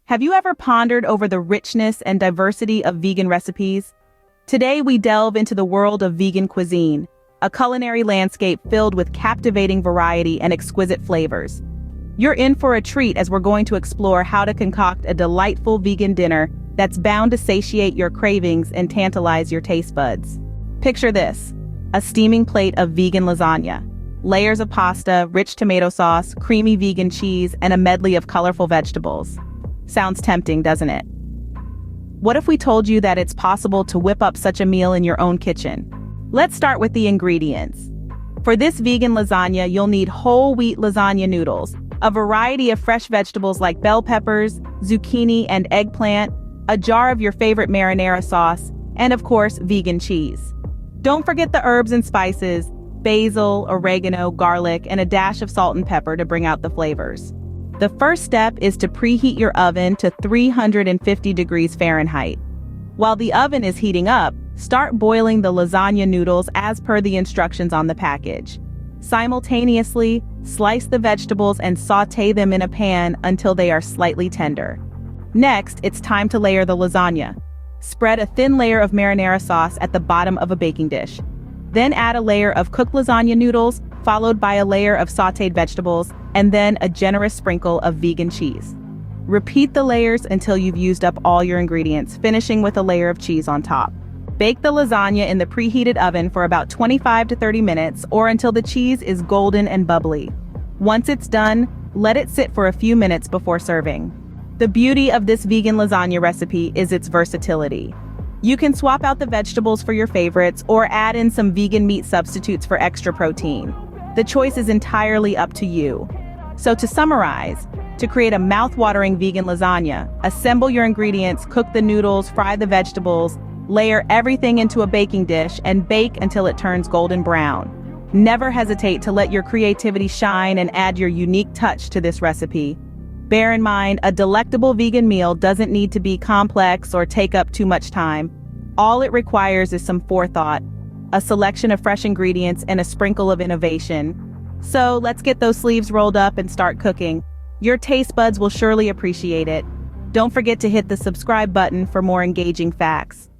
Have you ever pondered over the richness and diversity of vegan recipes? Today we delve into the world of vegan cuisine, a culinary landscape filled with captivating variety and exquisite flavors. You're in for a treat as we're going to explore how to concoct a delightful vegan dinner that's bound to satiate your cravings and tantalize your taste buds. Picture this: a steaming plate of vegan lasagna, layers of pasta, rich tomato sauce, creamy vegan cheese, and a medley of colorful vegetables. Sounds tempting, doesn't it? What if we told you that it's possible to whip up such a meal in your own kitchen? Let's start with the ingredients. For this vegan lasagna, you'll need whole wheat lasagna noodles, a variety of fresh vegetables like bell peppers, zucchini, and eggplant, a jar of your favorite marinara sauce, and of course, vegan cheese. Don't forget the herbs and spices: basil, oregano, garlic, and a dash of salt and pepper to bring out the flavors. The first step is to preheat your oven to 350 degrees Fahrenheit. While the oven is heating up, start boiling the lasagna noodles as per the instructions on the package. Simultaneously, slice the vegetables and sauté them in a pan until they are slightly tender. Next, it's time to layer the lasagna. Spread a thin layer of marinara sauce at the bottom of a baking dish. Then add a layer of cooked lasagna noodles, followed by a layer of sautéed vegetables, and then a generous sprinkle of vegan cheese. Repeat the layers until you've used up all your ingredients, finishing with a layer of cheese on top. Bake the lasagna in the preheated oven for about 25 to 30 minutes or until the cheese is golden and bubbly. Once it's done, let it sit for a few minutes before serving. The beauty of this vegan lasagna recipe is its versatility. You can swap out the vegetables for your favorites or add in some vegan meat substitutes for extra protein. The choice is entirely up to you. So to summarize, to create a mouth-watering vegan lasagna, assemble your ingredients, cook the noodles, fry the vegetables, layer everything into a baking dish, and bake until it turns golden brown. Never hesitate to let your creativity shine and add your unique touch to this recipe. Bear in mind, a delectable vegan meal doesn't need to be complex or take up too much time. All it requires is some forethought, a selection of fresh ingredients, and a sprinkle of innovation. So let's get those sleeves rolled up and start cooking. Your taste buds will surely appreciate it. Don't forget to hit the subscribe button for more engaging facts.